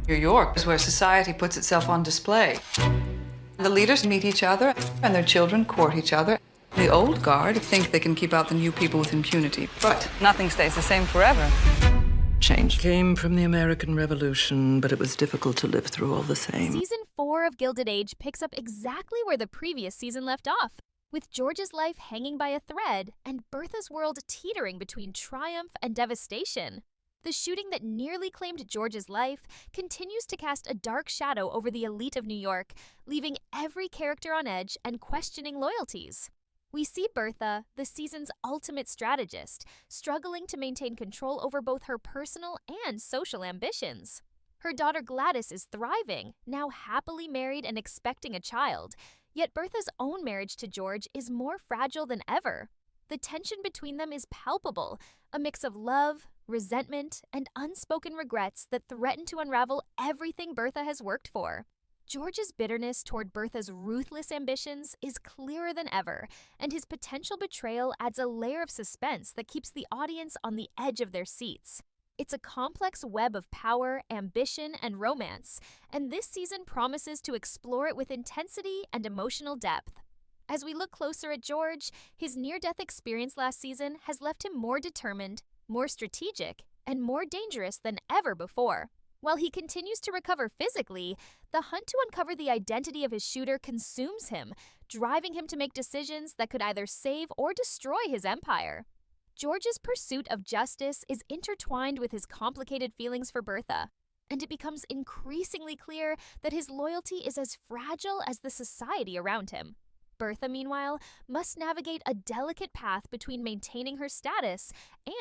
New York is where society puts itself on display. The leaders meet each other, and their children court each other. The old guard think they can keep out the new people with impunity, but nothing stays the same forever. Change came from the American Revolution, but it was difficult to live through all the same. Season 4 of Gilded Age picks up exactly where the previous season left off, with George's life hanging by a thread and Bertha's world teetering between triumph and devastation. The shooting that nearly claimed George's life continues to cast a dark shadow over the elite of New York, leaving every character on edge and questioning loyalties. We see Bertha, the season's ultimate strategist, struggling to maintain control over both her personal and social ambitions. Her daughter Gladys is thriving, now happily married and expecting a child, yet Bertha's own marriage to George is more fragile than ever. The tension between them is palpable, a mix of love, resentment, and unspoken regrets that threaten to unravel everything Bertha has worked for. George's bitterness toward Bertha's ruthless ambitions is clearer than ever, and his potential betrayal adds a layer of suspense that keeps the audience on the edge of their seats. It's a complex web of power, ambition, and romance, and this season promises to explore it with intensity and emotional depth. As we look closer at George, his near-death experience last season has left him more determined, more strategic, and more dangerous than ever before. While he continues to recover physically, the hunt to uncover the identity of his shooter consumes him, driving him to make decisions that could either save or destroy his empire. George's pursuit of justice is intertwined with his complicated feelings for Bertha, and it becomes increasingly clear that his loyalty is as fragile as the society around him. Bertha, meanwhile, must navigate a delicate path between maintaining her status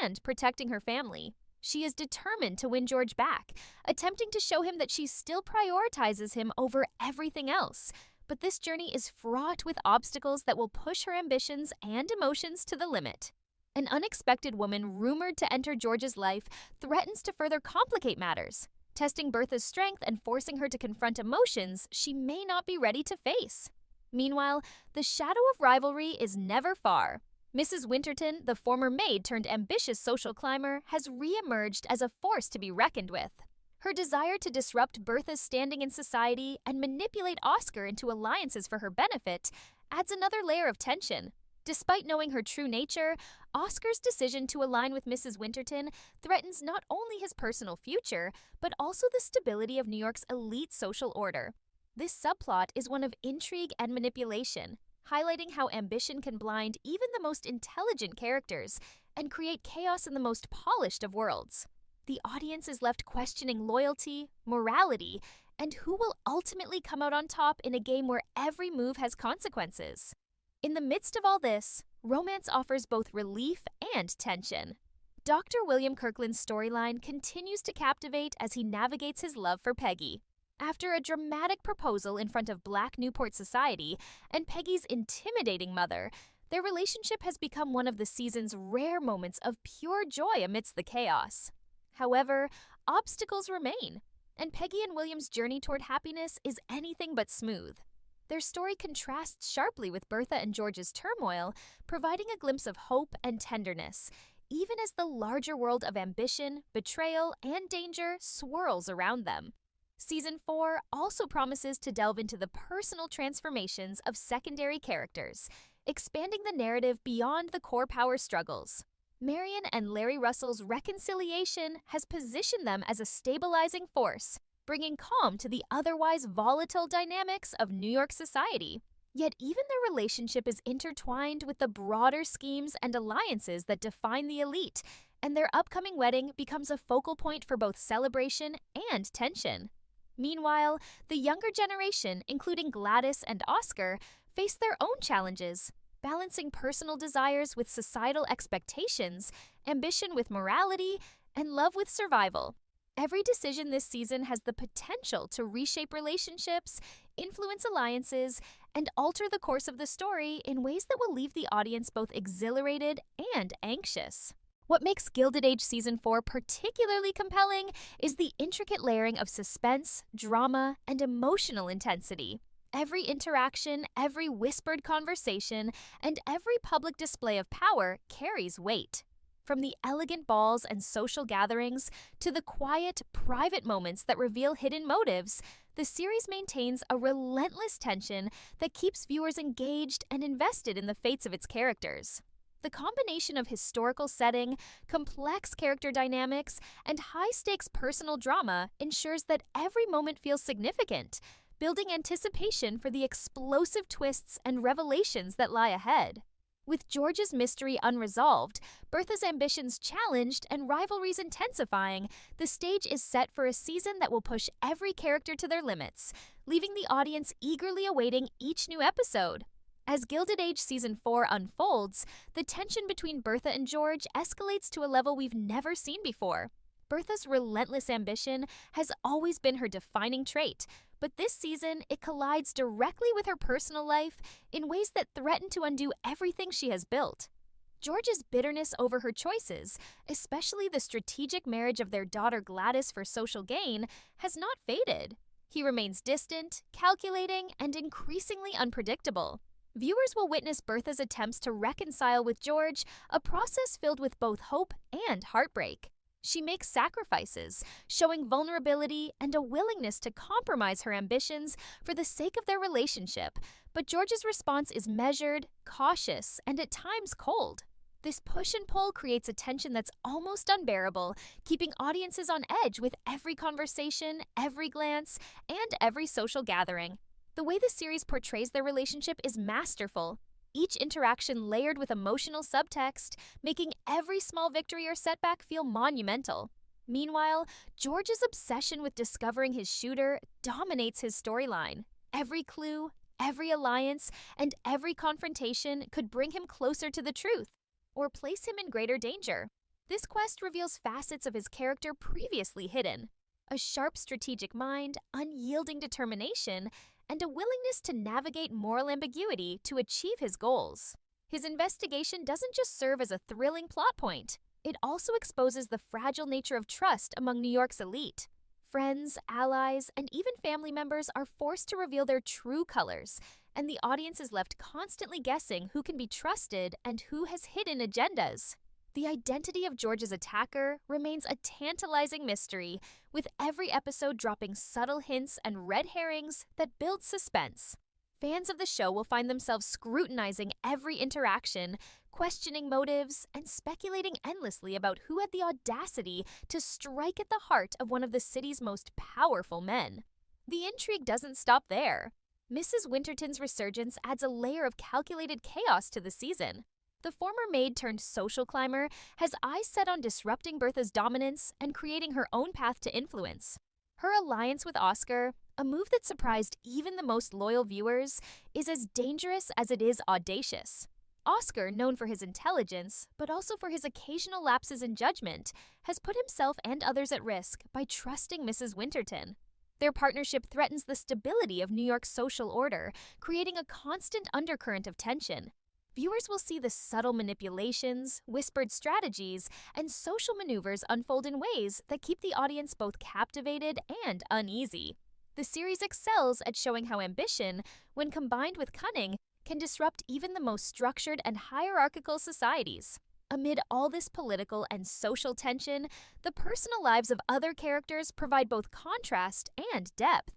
and protecting her family. She is determined to win George back, attempting to show him that she still prioritizes him over everything else. But this journey is fraught with obstacles that will push her ambitions and emotions to the limit. An unexpected woman rumored to enter George's life threatens to further complicate matters, testing Bertha's strength and forcing her to confront emotions she may not be ready to face. Meanwhile, the shadow of rivalry is never far. Mrs. Winterton, the former maid turned ambitious social climber, has re-emerged as a force to be reckoned with. Her desire to disrupt Bertha's standing in society and manipulate Oscar into alliances for her benefit adds another layer of tension. Despite knowing her true nature, Oscar's decision to align with Mrs. Winterton threatens not only his personal future, but also the stability of New York's elite social order. This subplot is one of intrigue and manipulation, highlighting how ambition can blind even the most intelligent characters and create chaos in the most polished of worlds. The audience is left questioning loyalty, morality, and who will ultimately come out on top in a game where every move has consequences. In the midst of all this, romance offers both relief and tension. Dr. William Kirkland's storyline continues to captivate as he navigates his love for Peggy. After a dramatic proposal in front of Black Newport society and Peggy's intimidating mother, their relationship has become one of the season's rare moments of pure joy amidst the chaos. However, obstacles remain, and Peggy and William's journey toward happiness is anything but smooth. Their story contrasts sharply with Bertha and George's turmoil, providing a glimpse of hope and tenderness, even as the larger world of ambition, betrayal, and danger swirls around them. Season 4 also promises to delve into the personal transformations of secondary characters, expanding the narrative beyond the core power struggles. Marion and Larry Russell's reconciliation has positioned them as a stabilizing force, bringing calm to the otherwise volatile dynamics of New York society. Yet even their relationship is intertwined with the broader schemes and alliances that define the elite, and their upcoming wedding becomes a focal point for both celebration and tension. Meanwhile, the younger generation, including Gladys and Oscar, face their own challenges, balancing personal desires with societal expectations, ambition with morality, and love with survival. Every decision this season has the potential to reshape relationships, influence alliances, and alter the course of the story in ways that will leave the audience both exhilarated and anxious. What makes Gilded Age Season 4 particularly compelling is the intricate layering of suspense, drama, and emotional intensity. Every interaction, every whispered conversation, and every public display of power carries weight. From the elegant balls and social gatherings to the quiet, private moments that reveal hidden motives, the series maintains a relentless tension that keeps viewers engaged and invested in the fates of its characters. The combination of historical setting, complex character dynamics, and high-stakes personal drama ensures that every moment feels significant, building anticipation for the explosive twists and revelations that lie ahead. With George's mystery unresolved, Bertha's ambitions challenged, and rivalries intensifying, the stage is set for a season that will push every character to their limits, leaving the audience eagerly awaiting each new episode. As Gilded Age Season 4 unfolds, the tension between Bertha and George escalates to a level we've never seen before. Bertha's relentless ambition has always been her defining trait, but this season it collides directly with her personal life in ways that threaten to undo everything she has built. George's bitterness over her choices, especially the strategic marriage of their daughter Gladys for social gain, has not faded. He remains distant, calculating, and increasingly unpredictable. Viewers will witness Bertha's attempts to reconcile with George, a process filled with both hope and heartbreak. She makes sacrifices, showing vulnerability and a willingness to compromise her ambitions for the sake of their relationship, but George's response is measured, cautious, and at times cold. This push and pull creates a tension that's almost unbearable, keeping audiences on edge with every conversation, every glance, and every social gathering. The way the series portrays their relationship is masterful. Each interaction layered with emotional subtext, making every small victory or setback feel monumental. Meanwhile, George's obsession with discovering his shooter dominates his storyline. Every clue, every alliance, and every confrontation could bring him closer to the truth, or place him in greater danger. This quest reveals facets of his character previously hidden. A sharp strategic mind, unyielding determination, and a willingness to navigate moral ambiguity to achieve his goals. His investigation doesn't just serve as a thrilling plot point, it also exposes the fragile nature of trust among New York's elite. Friends, allies, and even family members are forced to reveal their true colors, and the audience is left constantly guessing who can be trusted and who has hidden agendas. The identity of George's attacker remains a tantalizing mystery, with every episode dropping subtle hints and red herrings that build suspense. Fans of the show will find themselves scrutinizing every interaction, questioning motives, and speculating endlessly about who had the audacity to strike at the heart of one of the city's most powerful men. The intrigue doesn't stop there. Mrs. Winterton's resurgence adds a layer of calculated chaos to the season. The former maid-turned-social climber has eyes set on disrupting Bertha's dominance and creating her own path to influence. Her alliance with Oscar, a move that surprised even the most loyal viewers, is as dangerous as it is audacious. Oscar, known for his intelligence, but also for his occasional lapses in judgment, has put himself and others at risk by trusting Mrs. Winterton. Their partnership threatens the stability of New York's social order, creating a constant undercurrent of tension. Viewers will see the subtle manipulations, whispered strategies, and social maneuvers unfold in ways that keep the audience both captivated and uneasy. The series excels at showing how ambition, when combined with cunning, can disrupt even the most structured and hierarchical societies. Amid all this political and social tension, the personal lives of other characters provide both contrast and depth.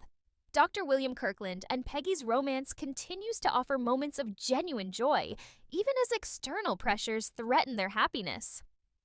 Dr. William Kirkland and Peggy's romance continues to offer moments of genuine joy, even as external pressures threaten their happiness.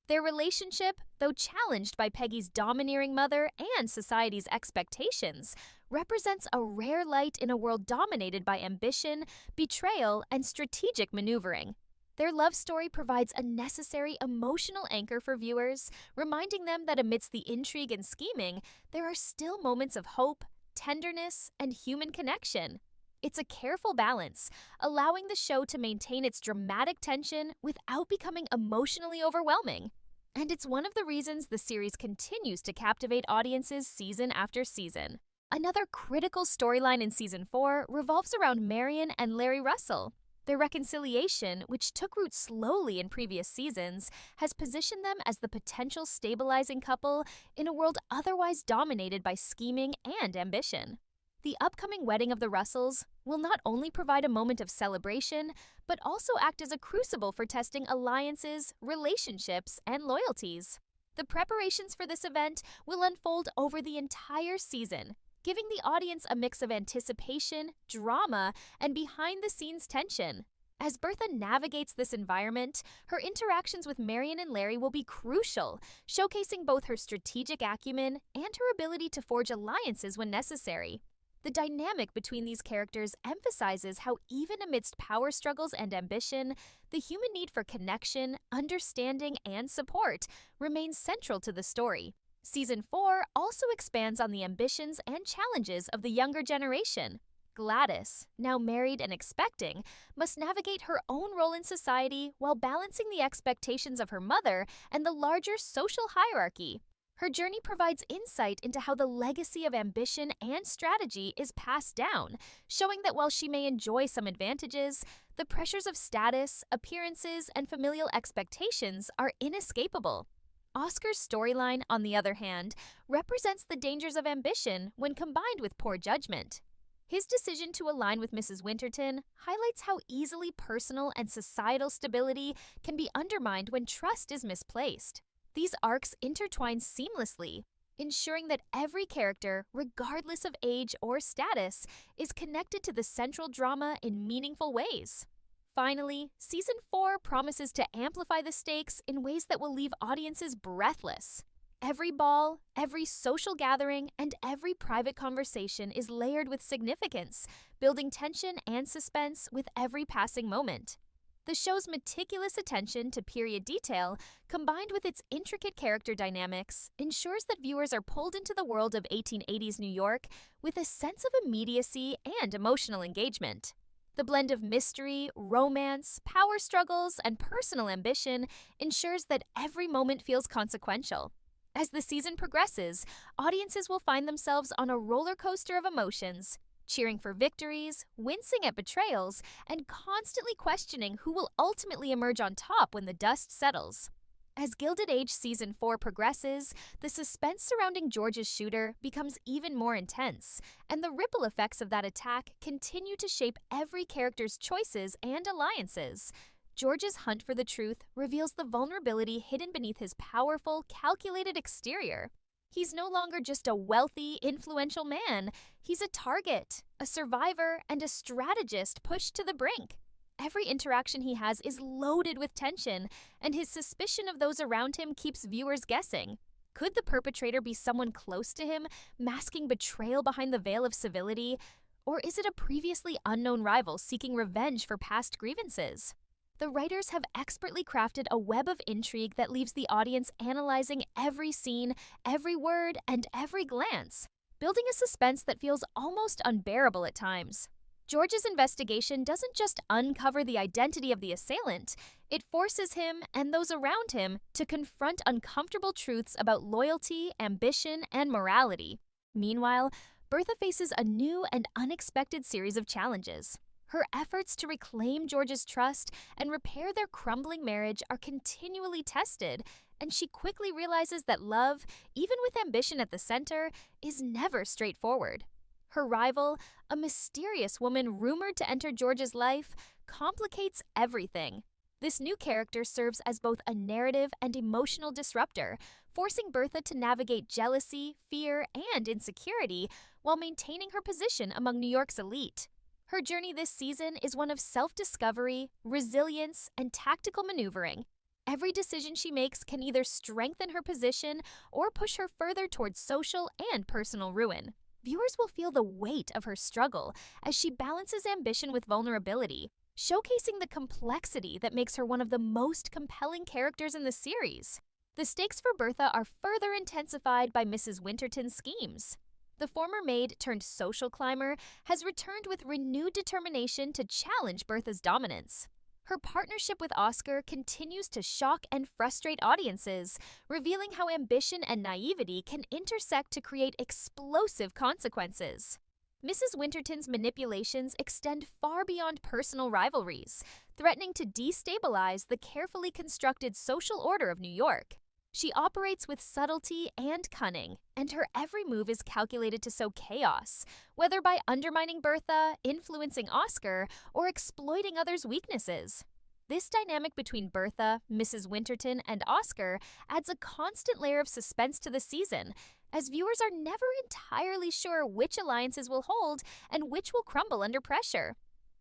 Their relationship, though challenged by Peggy's domineering mother and society's expectations, represents a rare light in a world dominated by ambition, betrayal, and strategic maneuvering. Their love story provides a necessary emotional anchor for viewers, reminding them that amidst the intrigue and scheming, there are still moments of hope, tenderness, and human connection. It's a careful balance, allowing the show to maintain its dramatic tension without becoming emotionally overwhelming. And it's one of the reasons the series continues to captivate audiences season after season. Another critical storyline in Season 4 revolves around Marion and Larry Russell. Their reconciliation, which took root slowly in previous seasons, has positioned them as the potential stabilizing couple in a world otherwise dominated by scheming and ambition. The upcoming wedding of the Russells will not only provide a moment of celebration, but also act as a crucible for testing alliances, relationships, and loyalties. The preparations for this event will unfold over the entire season, giving the audience a mix of anticipation, drama, and behind-the-scenes tension. As Bertha navigates this environment, her interactions with Marion and Larry will be crucial, showcasing both her strategic acumen and her ability to forge alliances when necessary. The dynamic between these characters emphasizes how even amidst power struggles and ambition, the human need for connection, understanding, and support remains central to the story. Season 4 also expands on the ambitions and challenges of the younger generation. Gladys, now married and expecting, must navigate her own role in society while balancing the expectations of her mother and the larger social hierarchy. Her journey provides insight into how the legacy of ambition and strategy is passed down, showing that while she may enjoy some advantages, the pressures of status, appearances, and familial expectations are inescapable. Oscar's storyline, on the other hand, represents the dangers of ambition when combined with poor judgment. His decision to align with Mrs. Winterton highlights how easily personal and societal stability can be undermined when trust is misplaced. These arcs intertwine seamlessly, ensuring that every character, regardless of age or status, is connected to the central drama in meaningful ways. Finally, Season 4 promises to amplify the stakes in ways that will leave audiences breathless. Every ball, every social gathering, and every private conversation is layered with significance, building tension and suspense with every passing moment. The show's meticulous attention to period detail, combined with its intricate character dynamics, ensures that viewers are pulled into the world of 1880s New York with a sense of immediacy and emotional engagement. The blend of mystery, romance, power struggles, and personal ambition ensures that every moment feels consequential. As the season progresses, audiences will find themselves on a roller coaster of emotions, cheering for victories, wincing at betrayals, and constantly questioning who will ultimately emerge on top when the dust settles. As Gilded Age Season 4 progresses, the suspense surrounding George's shooter becomes even more intense, and the ripple effects of that attack continue to shape every character's choices and alliances. George's hunt for the truth reveals the vulnerability hidden beneath his powerful, calculated exterior. He's no longer just a wealthy, influential man. He's a target, a survivor, and a strategist pushed to the brink. Every interaction he has is loaded with tension, and his suspicion of those around him keeps viewers guessing. Could the perpetrator be someone close to him, masking betrayal behind the veil of civility? Or is it a previously unknown rival seeking revenge for past grievances? The writers have expertly crafted a web of intrigue that leaves the audience analyzing every scene, every word, and every glance, building a suspense that feels almost unbearable at times. George's investigation doesn't just uncover the identity of the assailant, it forces him and those around him to confront uncomfortable truths about loyalty, ambition, and morality. Meanwhile, Bertha faces a new and unexpected series of challenges. Her efforts to reclaim George's trust and repair their crumbling marriage are continually tested, and she quickly realizes that love, even with ambition at the center, is never straightforward. Her rival, a mysterious woman rumored to enter George's life, complicates everything. This new character serves as both a narrative and emotional disruptor, forcing Bertha to navigate jealousy, fear, and insecurity while maintaining her position among New York's elite. Her journey this season is one of self-discovery, resilience, and tactical maneuvering. Every decision she makes can either strengthen her position or push her further towards social and personal ruin. Viewers will feel the weight of her struggle as she balances ambition with vulnerability, showcasing the complexity that makes her one of the most compelling characters in the series. The stakes for Bertha are further intensified by Mrs. Winterton's schemes. The former maid turned social climber has returned with renewed determination to challenge Bertha's dominance. Her partnership with Oscar continues to shock and frustrate audiences, revealing how ambition and naivety can intersect to create explosive consequences. Mrs. Winterton's manipulations extend far beyond personal rivalries, threatening to destabilize the carefully constructed social order of New York. She operates with subtlety and cunning, and her every move is calculated to sow chaos, whether by undermining Bertha, influencing Oscar, or exploiting others' weaknesses. This dynamic between Bertha, Mrs. Winterton, and Oscar adds a constant layer of suspense to the season, as viewers are never entirely sure which alliances will hold and which will crumble under pressure.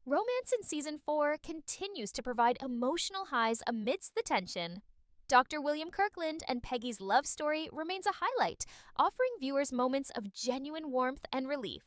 Romance in Season 4 continues to provide emotional highs amidst the tension. Dr. William Kirkland and Peggy's love story remains a highlight, offering viewers moments of genuine warmth and relief.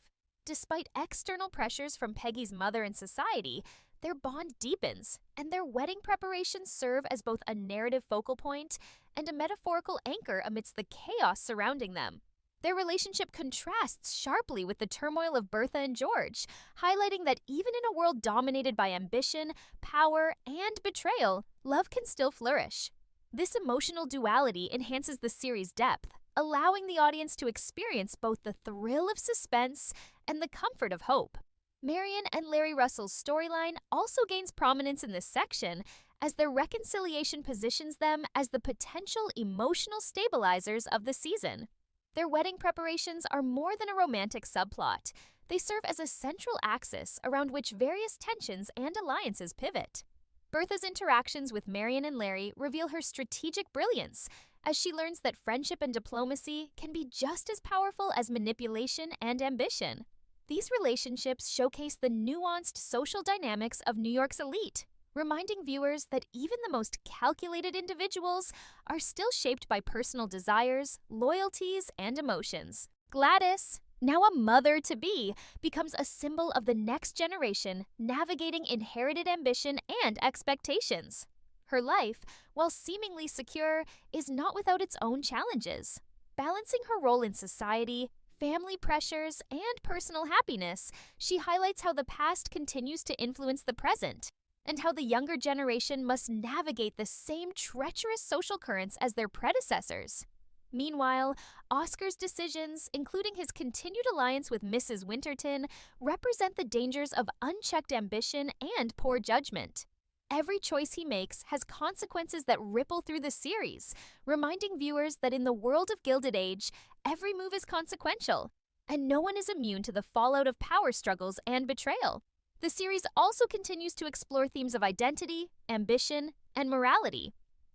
Despite external pressures from Peggy's mother and society, their bond deepens, and their wedding preparations serve as both a narrative focal point and a metaphorical anchor amidst the chaos surrounding them. Their relationship contrasts sharply with the turmoil of Bertha and George, highlighting that even in a world dominated by ambition, power, and betrayal, love can still flourish. This emotional duality enhances the series' depth, allowing the audience to experience both the thrill of suspense and the comfort of hope. Marian and Larry Russell's storyline also gains prominence in this section, as their reconciliation positions them as the potential emotional stabilizers of the season. Their wedding preparations are more than a romantic subplot. They serve as a central axis around which various tensions and alliances pivot. Bertha's interactions with Marian and Larry reveal her strategic brilliance, as she learns that friendship and diplomacy can be just as powerful as manipulation and ambition. These relationships showcase the nuanced social dynamics of New York's elite, reminding viewers that even the most calculated individuals are still shaped by personal desires, loyalties, and emotions. Gladys, now a mother-to-be, becomes a symbol of the next generation navigating inherited ambition and expectations. Her life, while seemingly secure, is not without its own challenges. Balancing her role in society, family pressures, and personal happiness, she highlights how the past continues to influence the present, and how the younger generation must navigate the same treacherous social currents as their predecessors. Meanwhile, Oscar's decisions, including his continued alliance with Mrs. Winterton, represent the dangers of unchecked ambition and poor judgment. Every choice he makes has consequences that ripple through the series, reminding viewers that in the world of Gilded Age, every move is consequential, and no one is immune to the fallout of power struggles and betrayal. The series also continues to explore themes of identity, ambition, and morality.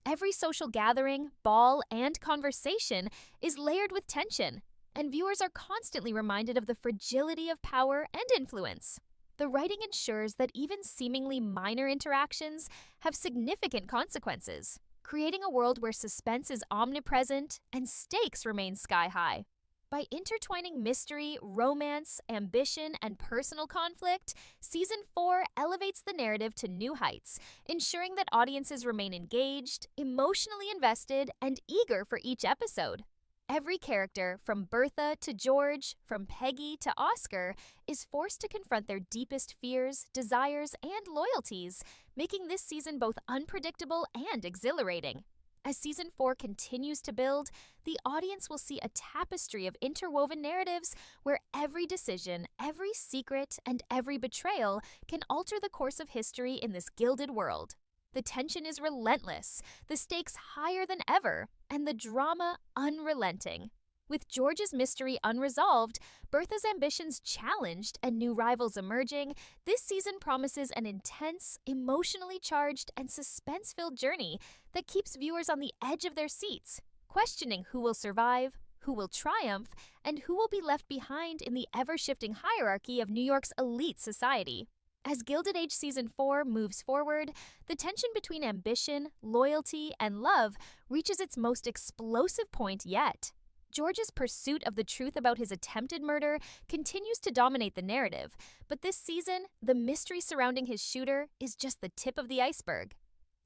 Every social gathering, ball, and conversation is layered with tension, and viewers are constantly reminded of the fragility of power and influence. The writing ensures that even seemingly minor interactions have significant consequences, creating a world where suspense is omnipresent and stakes remain sky-high. By intertwining mystery, romance, ambition, and personal conflict, Season 4 elevates the narrative to new heights, ensuring that audiences remain engaged, emotionally invested, and eager for each episode. Every character, from Bertha to George, from Peggy to Oscar, is forced to confront their deepest fears, desires, and loyalties, making this season both unpredictable and exhilarating. As Season 4 continues to build, the audience will see a tapestry of interwoven narratives where every decision, every secret, and every betrayal can alter the course of history in this gilded world. The tension is relentless, the stakes higher than ever, and the drama unrelenting. With George's mystery unresolved, Bertha's ambitions challenged, and new rivals emerging, this season promises an intense, emotionally charged, and suspense-filled journey that keeps viewers on the edge of their seats, questioning who will survive, who will triumph, and who will be left behind in the ever-shifting hierarchy of New York's elite society. As Gilded Age Season 4 moves forward, the tension between ambition, loyalty, and love reaches its most explosive point yet. George's pursuit of the truth about his attempted murder continues to dominate the narrative, but this season, the mystery surrounding his shooter is just the tip of the iceberg.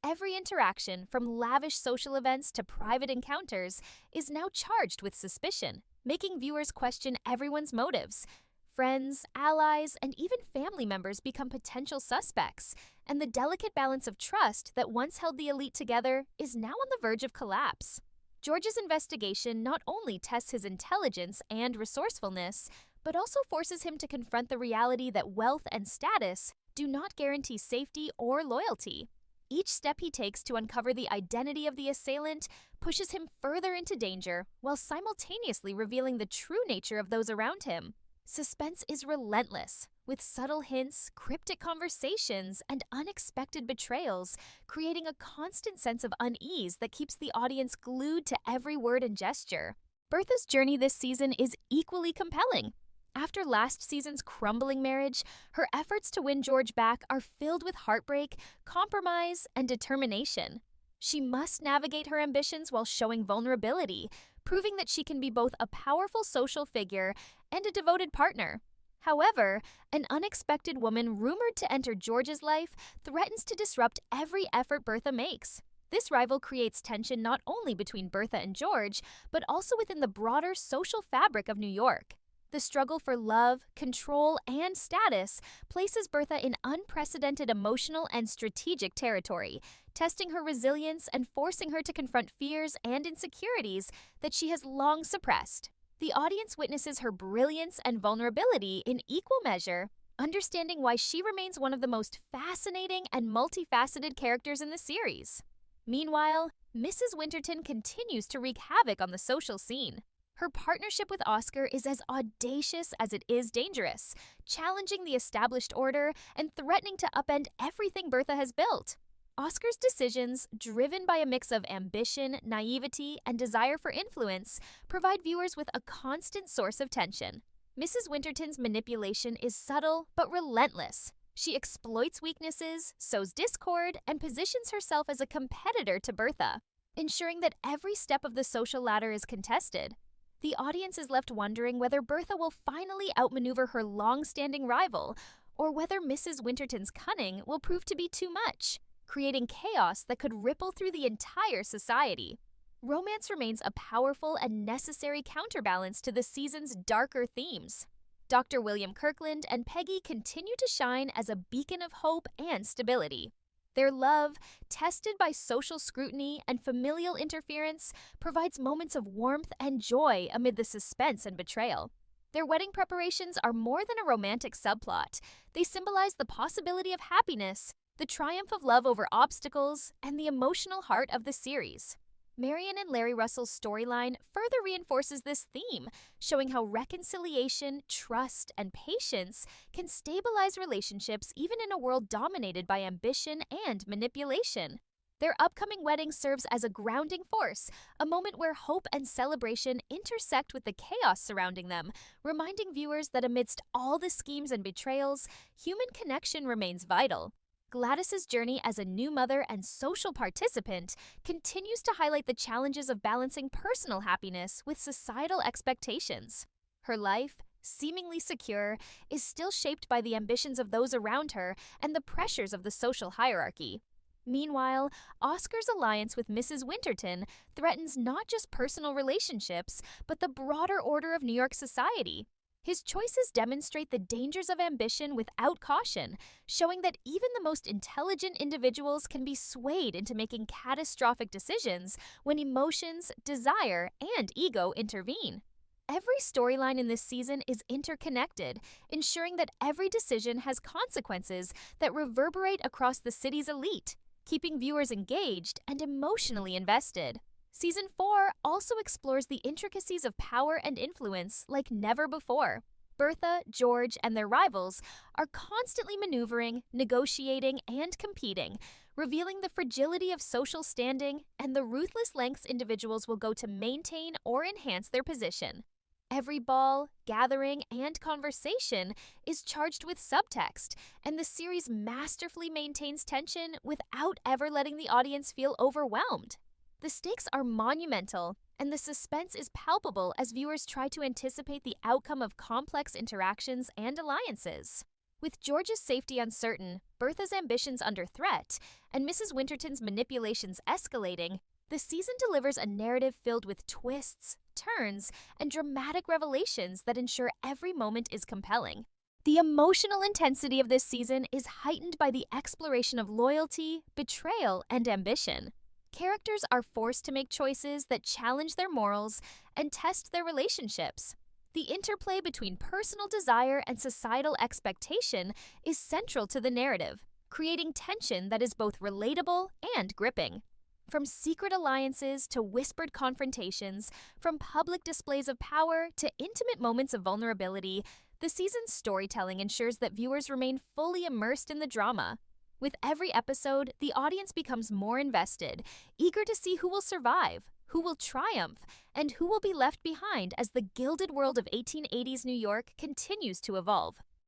Every interaction, from lavish social events to private encounters, is now charged with suspicion, making viewers question everyone's motives. Friends, allies, and even family members become potential suspects, and the delicate balance of trust that once held the elite together is now on the verge of collapse. George's investigation not only tests his intelligence and resourcefulness, but also forces him to confront the reality that wealth and status do not guarantee safety or loyalty. Each step he takes to uncover the identity of the assailant pushes him further into danger while simultaneously revealing the true nature of those around him. Suspense is relentless, with subtle hints, cryptic conversations, and unexpected betrayals, creating a constant sense of unease that keeps the audience glued to every word and gesture. Bertha's journey this season is equally compelling. After last season's crumbling marriage, her efforts to win George back are filled with heartbreak, compromise, and determination. She must navigate her ambitions while showing vulnerability, proving that she can be both a powerful social figure and a devoted partner. However, an unexpected woman rumored to enter George's life threatens to disrupt every effort Bertha makes. This rival creates tension not only between Bertha and George, but also within the broader social fabric of New York. The struggle for love, control, and status places Bertha in unprecedented emotional and strategic territory, testing her resilience and forcing her to confront fears and insecurities that she has long suppressed. The audience witnesses her brilliance and vulnerability in equal measure, understanding why she remains one of the most fascinating and multifaceted characters in the series. Meanwhile, Mrs. Winterton continues to wreak havoc on the social scene. Her partnership with Oscar is as audacious as it is dangerous, challenging the established order and threatening to upend everything Bertha has built. Oscar's decisions, driven by a mix of ambition, naivety, and desire for influence, provide viewers with a constant source of tension. Mrs. Winterton's manipulation is subtle but relentless. She exploits weaknesses, sows discord, and positions herself as a competitor to Bertha, ensuring that every step of the social ladder is contested. The audience is left wondering whether Bertha will finally outmaneuver her long-standing rival, or whether Mrs. Winterton's cunning will prove to be too much, creating chaos that could ripple through the entire society. Romance remains a powerful and necessary counterbalance to the season's darker themes. Dr. William Kirkland and Peggy continue to shine as a beacon of hope and stability. Their love, tested by social scrutiny and familial interference, provides moments of warmth and joy amid the suspense and betrayal. Their wedding preparations are more than a romantic subplot. They symbolize the possibility of happiness, the triumph of love over obstacles, and the emotional heart of the series. Marian and Larry Russell's storyline further reinforces this theme, showing how reconciliation, trust, and patience can stabilize relationships even in a world dominated by ambition and manipulation. Their upcoming wedding serves as a grounding force, a moment where hope and celebration intersect with the chaos surrounding them, reminding viewers that amidst all the schemes and betrayals, human connection remains vital. Gladys's journey as a new mother and social participant continues to highlight the challenges of balancing personal happiness with societal expectations. Her life, seemingly secure, is still shaped by the ambitions of those around her and the pressures of the social hierarchy. Meanwhile, Oscar's alliance with Mrs. Winterton threatens not just personal relationships, but the broader order of New York society. His choices demonstrate the dangers of ambition without caution, showing that even the most intelligent individuals can be swayed into making catastrophic decisions when emotions, desire, and ego intervene. Every storyline in this season is interconnected, ensuring that every decision has consequences that reverberate across the city's elite, keeping viewers engaged and emotionally invested. Season 4 also explores the intricacies of power and influence like never before. Bertha, George, and their rivals are constantly maneuvering, negotiating, and competing, revealing the fragility of social standing and the ruthless lengths individuals will go to maintain or enhance their position. Every ball, gathering, and conversation is charged with subtext, and the series masterfully maintains tension without ever letting the audience feel overwhelmed. The stakes are monumental, and the suspense is palpable as viewers try to anticipate the outcome of complex interactions and alliances. With George's safety uncertain, Bertha's ambitions under threat, and Mrs. Winterton's manipulations escalating, the season delivers a narrative filled with twists, turns, and dramatic revelations that ensure every moment is compelling. The emotional intensity of this season is heightened by the exploration of loyalty, betrayal, and ambition. Characters are forced to make choices that challenge their morals and test their relationships. The interplay between personal desire and societal expectation is central to the narrative, creating tension that is both relatable and gripping. From secret alliances to whispered confrontations, from public displays of power to intimate moments of vulnerability, the season's storytelling ensures that viewers remain fully immersed in the drama. With every episode, the audience becomes more invested, eager to see who will survive, who will triumph, and who will be left behind as the gilded world of 1880s New York continues to evolve.